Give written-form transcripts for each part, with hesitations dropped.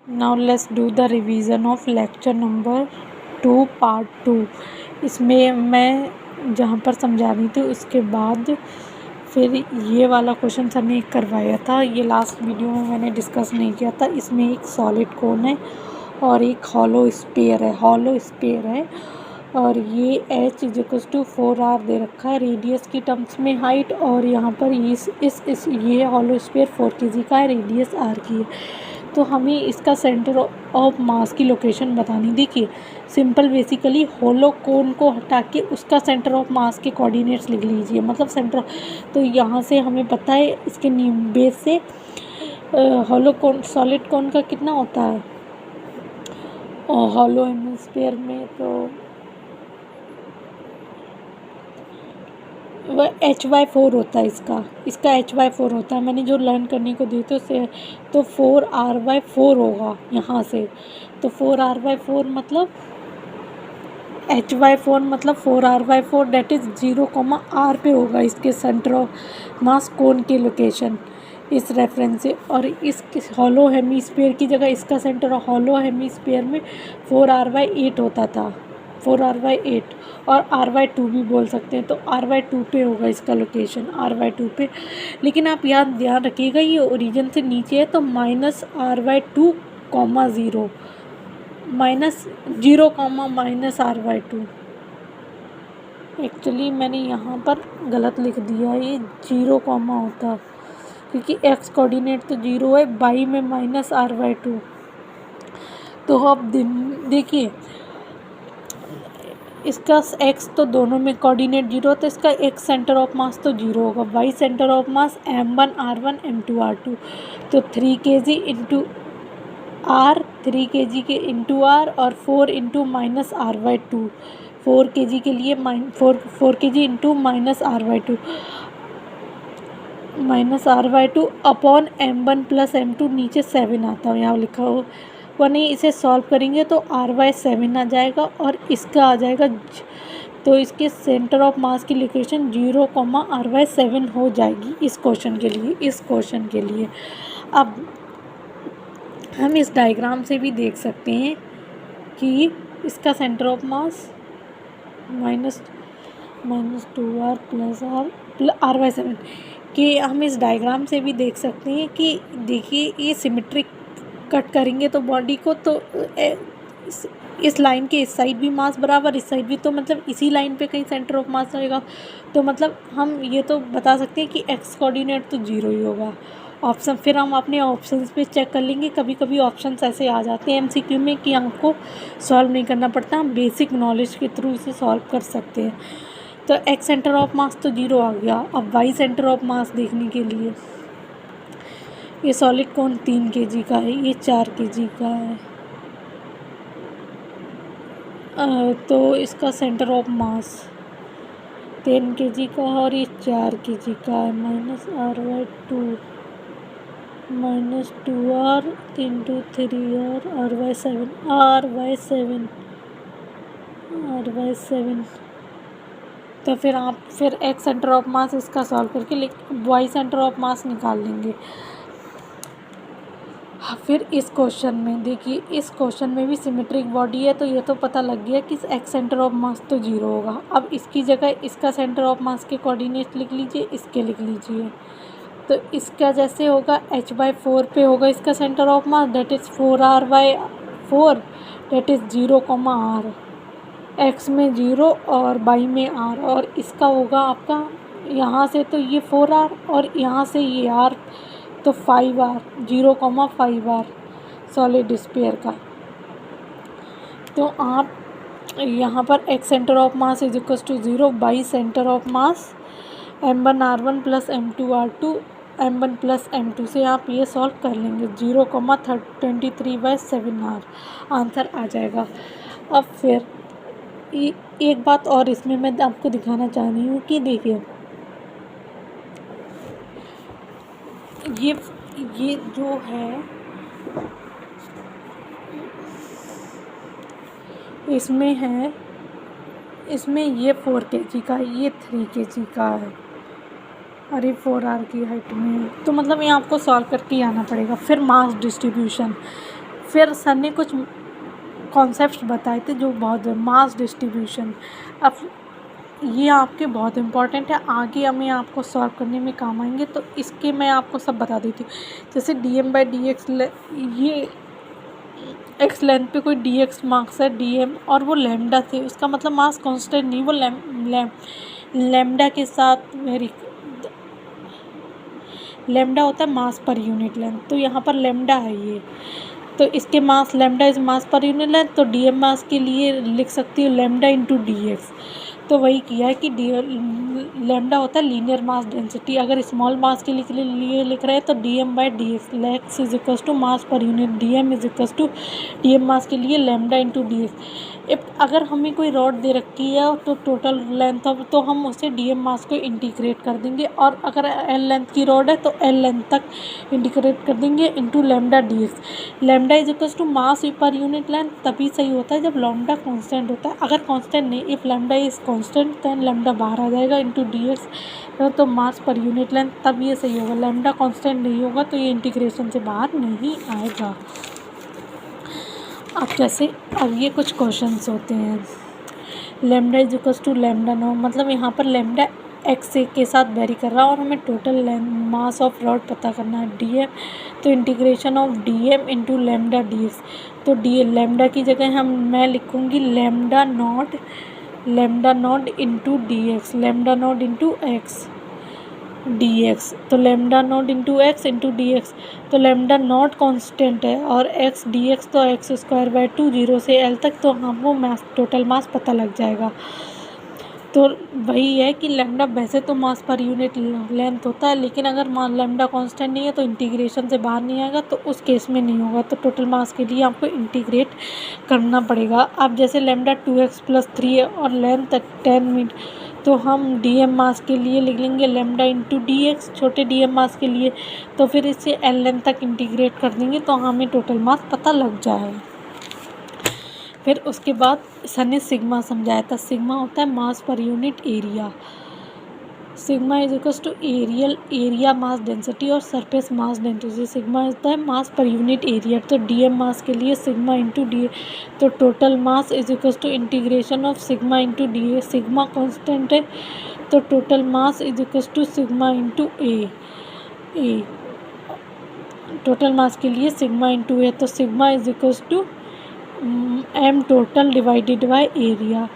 Now let's do the revision of lecture number 2 part 2। इसमें मैं जहाँ पर समझा रही थी उसके बाद फिर ये वाला क्वेश्चन सर ने करवाया था, ये लास्ट वीडियो में मैंने डिस्कस नहीं किया था। इसमें एक सॉलिड कोन है और एक हॉलो स्फीयर है और ये h = 4r दे रखा है रेडियस की टर्म्स में हाइट, और यहाँ पर ये हॉलो स्फीयर 4 kg का है, रेडियस r की है। तो हमें इसका सेंटर ऑफ मास की लोकेशन बतानी। देखिए सिंपल, बेसिकली होलो कोन को हटा के उसका सेंटर ऑफ मास के कोऑर्डिनेट्स लिख लीजिए, मतलब सेंटर। तो यहाँ से हमें पता है इसके बेस से होलो कोन, सॉलिड कोन का कितना होता है होलो हेमिस्फीयर में, तो वह h/4 होता है। इसका h/4 होता है। मैंने जो लर्न करने को दी तो 4r/4 होगा यहाँ से। तो 4r/4 मतलब h/4 मतलब 4r/4 डेट इज़ 0, r पे होगा इसके सेंटर ऑफ मास कोन की लोकेशन इस रेफरेंस से। और इस हॉलो हेमिस्फीयर की जगह इसका सेंटर हॉलो हेमिस्फीयर में 4r/8 होता था, 4r/8, और r/2 भी बोल सकते हैं। तो r/2 पे होगा इसका लोकेशन, r/2 पे। लेकिन आप ध्यान रखिएगा ये ओरिजिन से नीचे है, तो -r/2, 0 -0, -r/2। एक्चुअली मैंने यहाँ पर गलत लिख दिया, ये 0, होता, क्योंकि x कोऑर्डिनेट तो 0 है, बाई में -r/2। तो अब देखिए इसका x तो दोनों में कोऑर्डिनेट 0, तो इसका x सेंटर ऑफ मास तो 0 होगा, y centre of mass m1r1 m2r2। तो 3 kg इंटू r, 3 kg के इंटू r, और 4 इंटू -r/2, 4 kg के लिए 4 kg into -r/2 upon m1 plus m2, नीचे 7 आता है, यहाँ लिखा हो वह नहीं। इसे सॉल्व करेंगे तो r/7 आ जाएगा, और इसका आ जाएगा, तो इसके सेंटर ऑफ मास की लोकेशन 0, r/7 हो जाएगी इस क्वेश्चन के लिए। अब हम इस डायग्राम से भी देख सकते हैं कि इसका centre of mass -2r plus r/7 कि हम इस डायग्राम से भी देख सकते हैं कि देखिए ये सिमेट्रिक कट करेंगे तो बॉडी को, तो इस लाइन के इस साइड भी मास बराबर, इस साइड भी, तो मतलब इसी लाइन पे कहीं सेंटर ऑफ मास रहेगा। तो मतलब हम ये तो बता सकते हैं कि x कोऑर्डिनेट तो 0 ही होगा। ऑप्शन फिर हम अपने ऑप्शंस पे चेक कर लेंगे। कभी कभी ऑप्शंस ऐसे आ जाते हैं MCQ में कि हमको सॉल्व नहीं करना पड़ता, हम बेसिक नॉलेज के थ्रू इसे सॉल्व कर सकते हैं। तो x सेंटर ऑफ मास तो 0 आ गया। अब y सेंटर ऑफ मास देखने के लिए, ये सॉलिड कोन 3 kg का है, ये 4 kg का है, तो इसका सेंटर ऑफ मास 10 kg का है, और ये 4 kg का है, -r/2 -2r into 3r r/7। तो फिर आप x सेंटर ऑफ मास इसका सॉल्व करके y सेंटर ऑफ मास निकाल लेंगे। फिर इस क्वेश्चन में देखिए, इस क्वेश्चन में भी सिमेट्रिक बॉडी है, तो ये तो पता लग गया कि x सेंटर ऑफ मास तो 0 होगा। अब इसकी जगह इसका सेंटर ऑफ मास के कोऑर्डिनेट लिख लीजिए, इसके लिख लीजिए। तो इसका जैसे होगा h/4 पे होगा इसका centre of mass, that is 4r/4, that is 0, r, x में 0 और y में r, और इसका होगा आपका यहाँ से तो ये 4r और यहाँ से ये r, तो 5r, 0, 5r सॉलिड स्फीयर का। तो आप यहाँ पर x centre of mass is equal to 0, y centre of mass m1r1 plus m2r2, m1 plus m2 से आप ये सॉल्व कर लेंगे, 0, 23/7r आंसर आ जाएगा। अब फिर एक बात और इसमें मैं आपको दिखाना चाह रही हूँ कि देखिए ये जो है इसमें ये 4 kg का है, ये 3 kg का है, और ये 4r की हाइट में, तो मतलब ये आपको सॉल्व करके आना पड़ेगा। फिर मास डिस्ट्रीब्यूशन, फिर सर ने कुछ कॉन्सेप्ट्स बताए थे जो बहुत मास डिस्ट्रीब्यूशन। अब ये आपके बहुत इम्पॉर्टेंट है, आगे हमें आपको सॉल्व करने में काम आएंगे, तो इसके मैं आपको सब बता देती हूँ। जैसे dm/dx, ये एक्स लेंथ पे कोई dx मार्क्स है dm और वो लैम्डा थे, उसका मतलब मास कांस्टेंट नहीं, वो लैम्डा के साथ लैम्डा होता है मास पर यूनिट लेंथ, तो यहाँ पर लैम्डा है ये, तो इसके मास लैम्डा इज मास पर यूनिट लेंथ, तो डीएम मास के लिए लिख सकती हूँ लैम्डा इंटू dx। तो वही किया है कि लैम्डा होता है लीनियर मास डेंसिटी। अगर स्मॉल मास के लिए लिख रहे हैं तो dm/dx, लेक्स इज इक्वस टू मास पर unit, dm is equals to dm mass के लिए लैम्डा इंटू dx। अगर हमें कोई रॉड दे रखी है तो टोटल लेंथ ऑफ, तो हम उसे dm मास को इंटीग्रेट कर देंगे, और अगर l लेंथ की रॉड है तो l लेंथ तक इंटीग्रेट कर देंगे into lambda dx। Lambda is equals to mass पर यूनिट लेंथ तभी सही होता है जब लैम्डा कांस्टेंट होता है। अगर कांस्टेंट नहीं, if lambda is constant then lambda बाहर आ जाएगा इंटू dx, तो मास पर यूनिट लेंथ, तब ये सही होगा। लैम्डा कांस्टेंट नहीं होगा तो ये इंटीग्रेशन से बाहर नहीं आएगा। अब जैसे अब ये कुछ क्वेश्चंस होते हैं, lambda is equals to lambda naught, मतलब यहाँ पर लैम्डा एक्स के साथ वेरी कर रहा है और हमें टोटल मास ऑफ रॉड पता करना है dm, तो integration of dm into lambda dx। तो लैम्डा की जगह मैं लिखूँगी lambda not into dx, lambda not into x dx, तो lambda not into x into dx। तो लैम्डा नॉट कांस्टेंट है और x dx तो x² 0 से l तक, तो हमको मास टोटल मास पता लग जाएगा। तो वही है कि लैम्डा वैसे तो मास पर यूनिट लेंथ होता है, लेकिन अगर लैम्डा कांस्टेंट नहीं है तो इंटीग्रेशन से बाहर नहीं आएगा, तो उस केस में नहीं होगा, तो टोटल मास के लिए आपको इंटीग्रेट करना पड़ेगा। अब जैसे लैम्डा 2x + 3 है और लेंथ 10 मीटर, तो हम dm मास के लिए लिख लेंगे लैम्डा इंटू dx, छोटे dm मास के लिए, तो फिर इसे l लेंथ तक इंटीग्रेट कर देंगे तो हमें टोटल मास पता लग जाएगा। फिर उसके बाद सर ने सिग्मा समझाया था। सिग्मा होता है मास पर unit area, sigma is equals to area mass density और सरफेस मास डेंसिटी। सिग्मा होता है मास पर यूनिट एरिया, तो डीएम मास के लिए सिग्मा इंटू डी, तो total mass is equals to integration of sigma into D. Sigma constant है तो total mass is equals to sigma into A, total mass के लिए सिग्मा इंटू ए, तो sigma is equals to m total divided by area.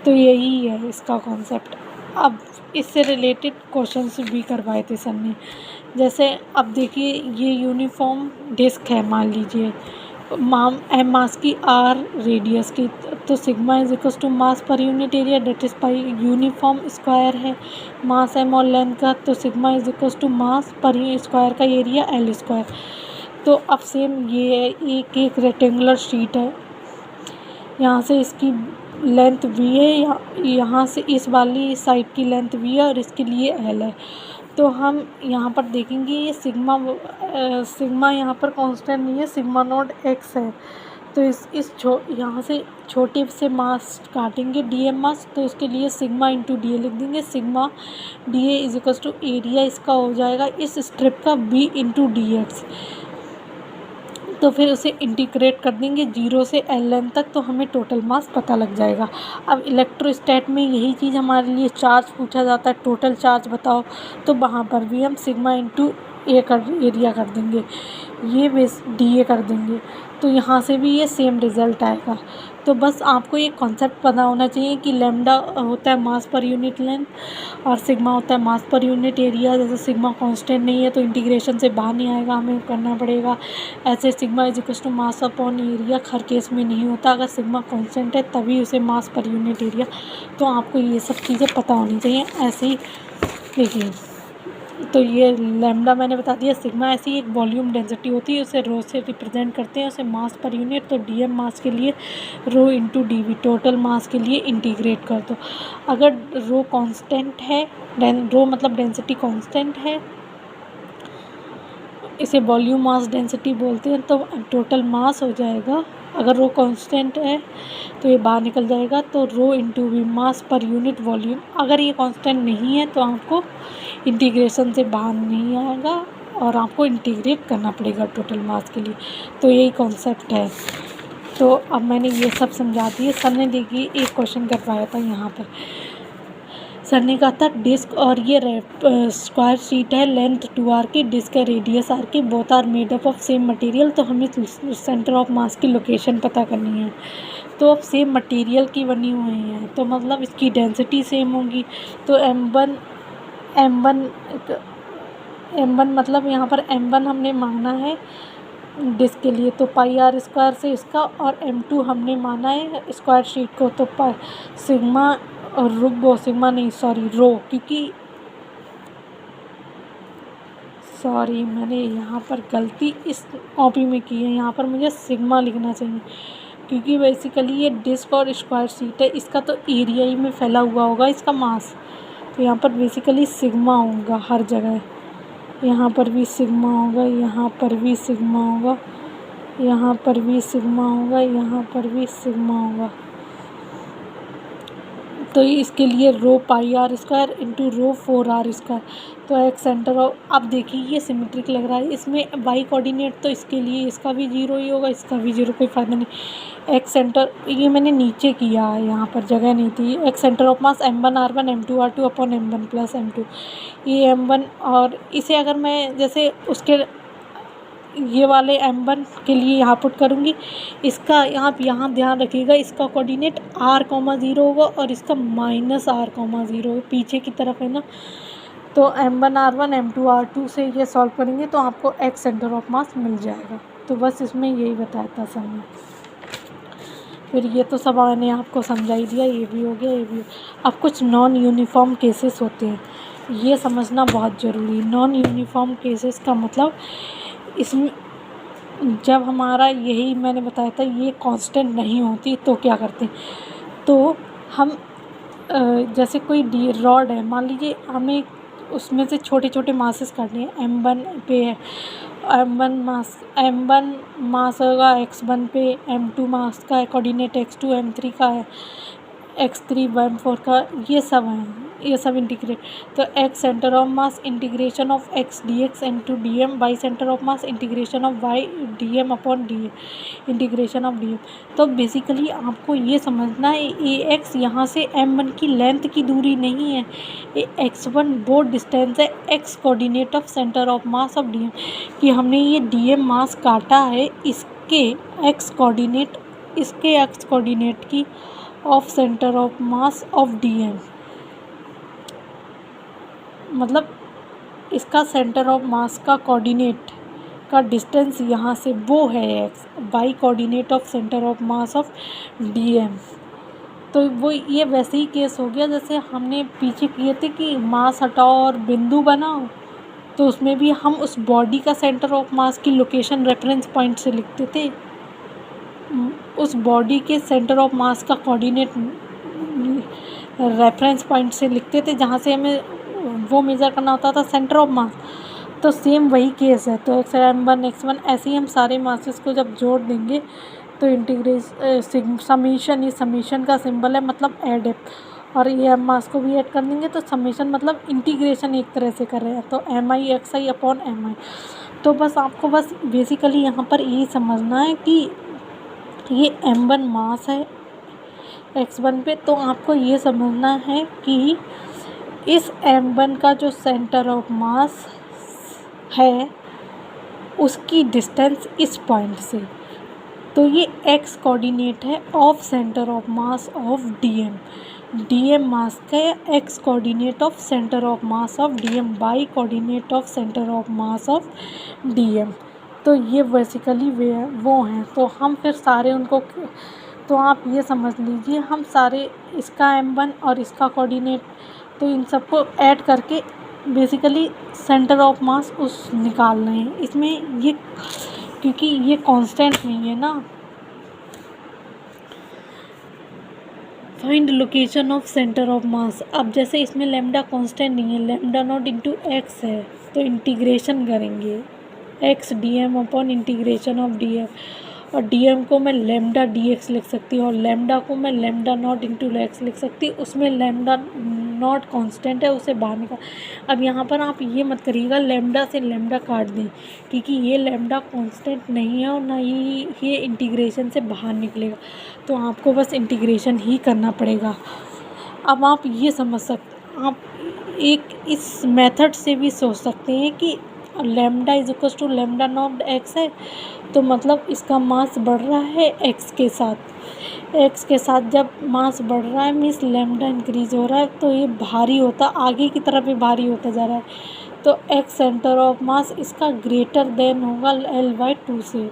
तो यही है इसका concept. अब इससे रिलेटेड क्वेश्चंस भी करवाए थे सर ने। जैसे अब देखिए ये यूनिफॉर्म डिस्क है, मान लीजिए एम मास की आर रेडियस की, तो sigma is equals to mass पर unit area that is pi. Uniform square है मास एम और लेंथ का, तो sigma is equals to mass पर स्क्वायर का एरिया l²। तो अब सेम ये है, एक रेक्टेंगुलर शीट है, यहाँ से इसकी लेंथ v है, यहाँ से इस वाली साइड की लेंथ v है और इसके लिए l है। तो हम यहाँ पर देखेंगे ये सिग्मा यहाँ पर कांस्टेंट नहीं है, सिग्मा नॉट x है, तो यहाँ से छोटे से मास काटेंगे dm मास, तो इसके लिए सिग्मा इंटू डी लिख देंगे। Sigma D is equals to area इसका हो जाएगा इस स्ट्रिप का b इंटू dx, तो फिर उसे इंटीग्रेट कर देंगे 0 से l लेंथ तक, तो हमें टोटल मास पता लग जाएगा। अब इलेक्ट्रोस्टैट में यही चीज़ हमारे लिए चार्ज पूछा जाता है, टोटल चार्ज बताओ, तो वहाँ पर भी हम सिग्मा इंटू ए एरिया कर देंगे, ये बेस डी ए कर देंगे, तो यहाँ से भी ये सेम रिज़ल्ट आएगा। तो बस आपको ये कॉन्सेप्ट पता होना चाहिए कि लैम्डा होता है मास पर यूनिट लेंथ और सिग्मा होता है मास पर यूनिट एरिया। जैसे सिग्मा कांस्टेंट नहीं है तो इंटीग्रेशन से बाहर नहीं आएगा, हमें करना पड़ेगा। ऐसे sigma is equal to mass upon area हर केस में नहीं होता, अगर सिग्मा कांस्टेंट है तभी उसे मास पर यूनिट एरिया। तो आपको ये सब चीज़ें पता होनी चाहिए। ऐसे ही देखिए, तो ये लैम्डा मैंने बता दिया। सिग्मा ऐसी एक वॉल्यूम डेंसिटी होती है, उसे रो से रिप्रेजेंट करते हैं, उसे मास पर यूनिट। तो डीएम मास के लिए rho into DV, total mass के लिए इंटीग्रेट कर दो। अगर रो कांस्टेंट है, रो मतलब डेंसिटी कांस्टेंट है, इसे वॉल्यूम मास डेंसिटी बोलते हैं, तो टोटल मास हो जाएगा, अगर रो कांस्टेंट है तो ये बाहर निकल जाएगा, तो rho into V mass per unit volume. अगर ये कांस्टेंट नहीं है तो आपको इंटीग्रेशन से बाहर नहीं आएगा, और आपको इंटीग्रेट करना पड़ेगा टोटल मास के लिए। तो यही कॉन्सेप्ट है। तो अब मैंने ये सब समझा दिए। सर ने देखिए एक क्वेश्चन करवाया था यहाँ पर। सर ने कहा था डिस्क और ये स्क्वायर शीट है, लेंथ 2r की, डिस्क है रेडियस r की, both are made up of same material. तो हमें सेंटर ऑफ मास की लोकेशन पता करनी है। तो अब सेम मटेरियल की बनी हुई है तो मतलब इसकी डेंसिटी सेम होगी। तो m1 मतलब यहाँ पर m1 हमने माना है डिस्क के लिए तो पाई r स्क्वायर से इसका, और m2 हमने माना है स्क्वायर शीट को तो सिग्मा और रो, क्योंकि मैंने यहाँ पर गलती इस कॉपी में की है। यहाँ पर मुझे सिग्मा लिखना चाहिए क्योंकि बेसिकली ये डिस्क और स्क्वायर शीट है, इसका तो एरिया ही में फैला हुआ होगा इसका मास। तो यहाँ पर बेसिकली सिग्मा होगा हर जगह। यहाँ पर भी सिग्मा होगा, यहाँ पर भी सिग्मा होगा, यहाँ पर भी सिग्मा होगा, यहाँ पर भी सिग्मा होगा। तो इसके लिए रो पाई r square into rho 4r square. तो एक्स सेंटर ऑफ, अब देखिए ये सिमेट्रिक लग रहा है। इसमें वाई कोऑर्डिनेट तो इसके लिए इसका भी 0 ही होगा, इसका भी 0, कोई फ़ायदा नहीं। एक्स सेंटर, ये मैंने नीचे किया है, यहाँ पर जगह नहीं थी। X centre of mass m1 r1 m2 r2 upon m1 plus m2। ये m1 और इसे अगर मैं जैसे उसके ये वाले m1 के लिए यहाँ पुट करूँगी, इसका यहाँ ध्यान रखिएगा, इसका कोऑर्डिनेट r,0 होगा और इसका -r,0 होगा, पीछे की तरफ है ना। तो m1 r1 m2 r2 से ये सॉल्व करेंगे तो आपको एक्स सेंटर ऑफ मास मिल जाएगा। तो बस इसमें यही बताया था सर ने। फिर ये तो सब मैंने आपको समझा ही दिया, ये भी हो गया, ये भी। अब कुछ नॉन यूनिफॉर्म केसेस होते हैं, ये समझना बहुत ज़रूरी। नॉन यूनिफॉर्म केसेस का मतलब इसमें जब हमारा यही मैंने बताया था ये कांस्टेंट नहीं होती तो क्या करते हैं, तो हम जैसे कोई रॉड है, मान लीजिए हमें उसमें से छोटे छोटे मासेस काटने हैं। m1 पे है, m1 मास होगा x1 पे, m2 मास का है कोऑर्डिनेट x2, m3 का है x3, m4 का, ये सब हैं, ये सब इंटीग्रेट। तो X centre of mass integration of X D X into D M, Y centre of mass integration of Y D M upon D M, integration of D M. तो basically आपको ये समझना है ए एक्स यहाँ से m1 की length की दूरी नहीं है, ये x1 वो डिस्टेंस है X coordinate of centre of mass of D M, कि हमने ये डी एम मास काटा है इसके एक्स कोऑर्डिनेट की of centre of mass of D M, मतलब इसका सेंटर ऑफ मास का कोऑर्डिनेट का डिस्टेंस यहाँ से वो है X, Y coordinate of centre of mass of DM. तो वो ये वैसे ही केस हो गया जैसे हमने पीछे किए थे कि मास हटाओ और बिंदु बनाओ, तो उसमें भी हम उस बॉडी का सेंटर ऑफ मास की लोकेशन रेफरेंस पॉइंट से लिखते थे, उस बॉडी के सेंटर ऑफ मास का कोऑर्डिनेट रेफरेंस पॉइंट से लिखते थे जहाँ से हमें वो मेज़र करना होता था सेंटर ऑफ मास। तो सेम वही केस है। तो m1 x1 ऐसे ही हम सारे मासेस को जब जोड़ देंगे तो समीशन, ये समीशन का सिंबल है मतलब ऐड है, और ये m मास को भी ऐड कर देंगे तो समीशन मतलब इंटीग्रेशन एक तरह से कर रहे हैं, तो mi xi अपॉन mi। तो बस आपको बस बेसिकली यहाँ पर यही समझना है कि ये m1 मास है x1 पे, तो आपको ये समझना है कि इस m1 का जो सेंटर ऑफ मास है उसकी डिस्टेंस इस पॉइंट से, तो ये x कोऑर्डिनेट है of centre of mass of DM mass का x coordinate of centre of mass of DM, y coordinate of centre of mass of DM. तो ये बेसिकली वो हैं। तो हम फिर सारे उनको, तो आप ये समझ लीजिए हम सारे इसका m1 और इसका कोऑर्डिनेट, तो इन सबको ऐड करके बेसिकली सेंटर ऑफ मास उस निकाल रहे हैं। इसमें ये क्योंकि ये कांस्टेंट नहीं है ना, find location of centre of mass. अब जैसे इसमें लैम्डा कांस्टेंट नहीं है, लैम्डा नॉट इंटू एक्स है, तो इंटीग्रेशन करेंगे X D M upon integration of D M, और डीएम को मैं लैम्डा डी एक्स लिख सकती हूँ और लैम्डा को मैं लैम्डा नॉट इंटू एक्स लिख सकती हूँ। उसमें लैम्डा नॉट कांस्टेंट है उसे बाहर निकाल। अब यहाँ पर आप ये मत करिएगा लैम्डा से लैम्डा काट दें, क्योंकि ये लैम्डा कांस्टेंट नहीं है और ना ही ये इंटीग्रेशन से बाहर निकलेगा, तो आपको बस इंटीग्रेशन ही करना पड़ेगा। अब आप ये समझ सकते, आप एक इस मेथड से भी सोच सकते हैं कि lambda is equal to lambda naught X है, तो मतलब इसका मास बढ़ रहा है एक्स के साथ जब मास बढ़ रहा है मीन्स लैम्डा इंक्रीज हो रहा है, तो ये भारी होता आगे की तरफ ही भारी होता जा रहा है, तो एक्स सेंटर ऑफ मास इसका ग्रेटर देन होगा L/2 से,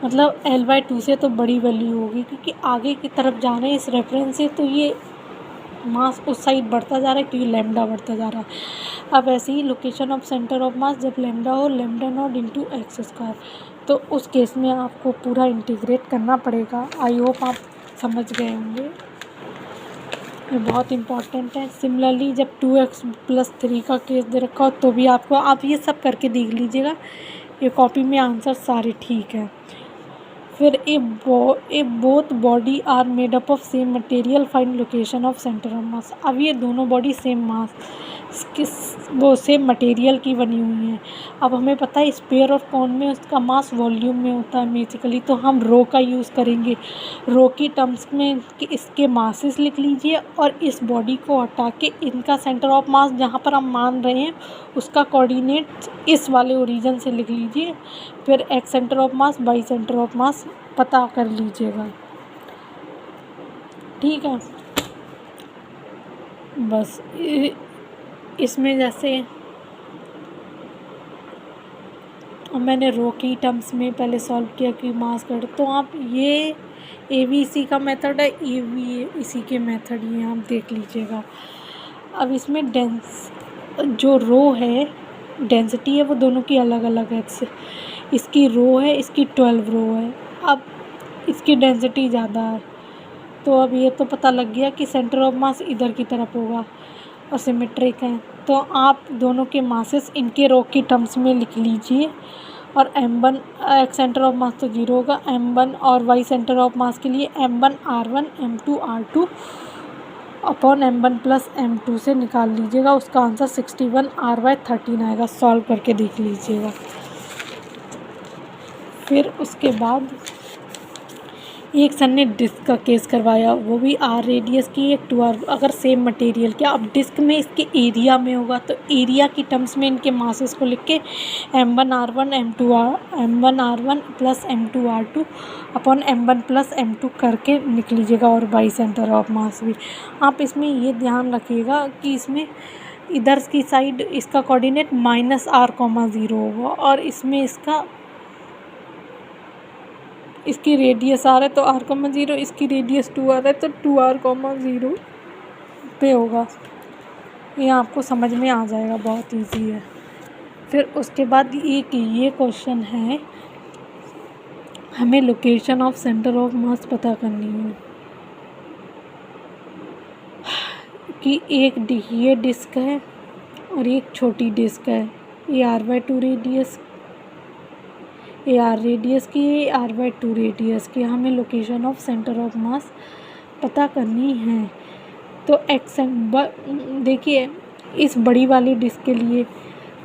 मतलब L/2 से तो बड़ी वैल्यू होगी, क्योंकि आगे की तरफ जा रहे हैं इस रेफरेंस से, तो ये मास उस साइड बढ़ता जा रहा है क्योंकि लैम्डा बढ़ता जा रहा है। अब ऐसे ही location of centre of mass जब लैम्डा हो lambda not into X square, तो उस केस में आपको पूरा इंटीग्रेट करना पड़ेगा। आई होप आप समझ गए होंगे, ये बहुत इम्पॉर्टेंट है। सिमिलरली जब 2x+3 का केस दे रखा हो तो भी आपको आप ये सब करके देख लीजिएगा, ये कॉपी में आंसर सारे ठीक है। फिर A both body are made up of same material find location of centre of mass. अब ये दोनों बॉडी सेम मास वो सेम मटेरियल की बनी हुई हैं। अब हमें पता है स्फीयर और कोन में उसका मास वॉल्यूम में होता है बेसिकली, तो हम रो का यूज़ करेंगे। रो की टर्म्स में कि इसके मासेस लिख लीजिए और इस बॉडी को हटा के इनका सेंटर ऑफ मास जहाँ पर हम मान रहे हैं उसका कोऑर्डिनेट इस वाले ओरिजिन से लिख लीजिए। फिर X centre of mass Y centre of mass पता कर लीजिएगा, ठीक है। बस इसमें जैसे मैंने रो की टर्म्स में पहले सॉल्व किया कि मास कर, तो आप ये ए भी इसी का मेथड है, ए भी इसी के मेथड ये आप देख लीजिएगा। अब इसमें जो रो है डेंसिटी है वो दोनों की अलग अलग है, इसकी रो है इसकी 12 रो है। अब इसकी डेंसिटी ज़्यादा है, तो अब ये तो पता लग गया कि सेंटर ऑफ मास इधर की तरफ होगा और सिमेट्रिक है, तो आप दोनों के मासेस इनके रो की टर्म्स में लिख लीजिए। और m1 एक्स सेंटर ऑफ मास तो 0 होगा, m1 और y सेंटर ऑफ मास के लिए m1 r1 m2 r2 upon m1 plus m2 से निकाल लीजिएगा, उसका आंसर 61 r/13 आएगा। सॉल्व करके देख लीजिएगा। फिर उसके बाद एक सर ने डिस्क का केस करवाया, वो भी r रेडियस की, एक 2r, अगर सेम मटेरियल क्या। अब डिस्क में इसके एरिया में होगा, तो एरिया की टर्म्स में इनके मासेस को लिख के m1 r1 m1 r1 plus m2 r2 upon m1 plus m2 करके निक लीजिएगा। और बाई सेंटर ऑफ मास भी आप इसमें ये ध्यान रखिएगा कि इसमें इधर की साइड इसका कोऑर्डिनेट -r,0 होगा और इसमें इसकी रेडियस r है तो r,0, इसकी रेडियस 2r है तो 2r,0 पे होगा। ये आपको समझ में आ जाएगा, बहुत इजी है। फिर उसके बाद एक ये क्वेश्चन है, हमें location of centre of mass पता करनी है कि ये डिस्क है और एक छोटी डिस्क है, ये r/2 रेडियस, ये r रेडियस की, ये r/2 रेडियस की। हमें location of centre of mass पता करनी है। तो देखिए इस बड़ी वाली डिस्क के लिए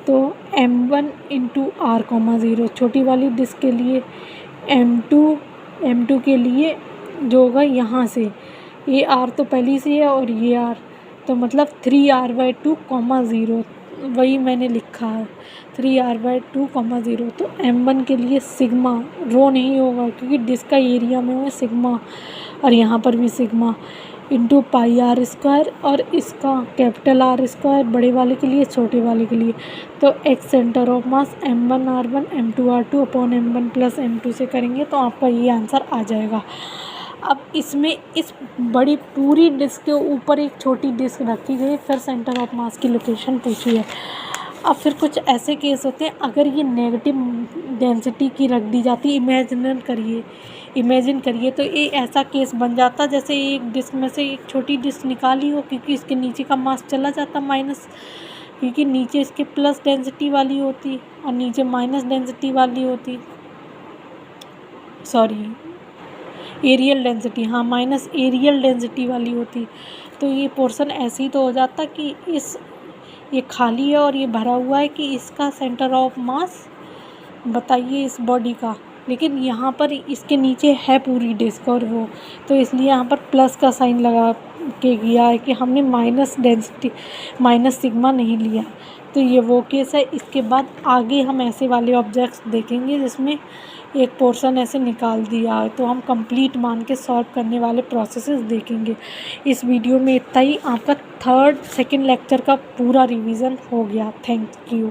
तो m1 इंटू r,0, छोटी वाली डिस्क के लिए m2 के लिए जो होगा यहाँ से, ये r तो पहली से है और ये r, तो मतलब 3r/2, 0, वही मैंने लिखा है 3r/2, 0। तो m1 के लिए सिग्मा, रो नहीं होगा क्योंकि डिस्क का एरिया में है सिग्मा, और यहाँ पर भी सिग्मा इंटू πr², और इसका कैपिटल R² बड़े वाले के लिए छोटे वाले के लिए। तो X centre of mass m1 r1 m2 r2 upon m1 plus m2 से करेंगे तो आपका ये आंसर आ जाएगा। अब इसमें इस बड़ी पूरी डिस्क के ऊपर एक छोटी डिस्क रखी गई, फिर सेंटर ऑफ मास की लोकेशन पूछी है। अब फिर कुछ ऐसे केस होते हैं, अगर ये नेगेटिव डेंसिटी की रख दी जाती, इमेजिन करिए तो ये ऐसा केस बन जाता जैसे एक डिस्क में से एक छोटी डिस्क निकाली हो, क्योंकि इसके नीचे का मास चला जाता माइनस, क्योंकि नीचे इसके प्लस डेंसिटी वाली होती और नीचे माइनस डेंसिटी वाली होती, सॉरी एरियल डेंसिटी, हाँ माइनस एरियल डेंसिटी वाली होती। तो ये पोर्शन ऐसे ही तो हो जाता कि ये खाली है और ये भरा हुआ है कि इसका सेंटर ऑफ मास बताइए इस बॉडी का, लेकिन यहाँ पर इसके नीचे है पूरी डिस्क और वो, तो इसलिए यहाँ पर प्लस का साइन लगा के किया है कि हमने माइनस डेंसिटी माइनस सिग्मा नहीं लिया। तो ये वो केस है। इसके बाद आगे हम ऐसे वाले ऑब्जेक्ट्स देखेंगे जिसमें एक पोर्शन ऐसे निकाल दिया है, तो हम कंप्लीट मान के सॉल्व करने वाले प्रोसेसेस देखेंगे। इस वीडियो में इतना ही। आपका सेकंड लेक्चर का पूरा रिवीजन हो गया। Thank you.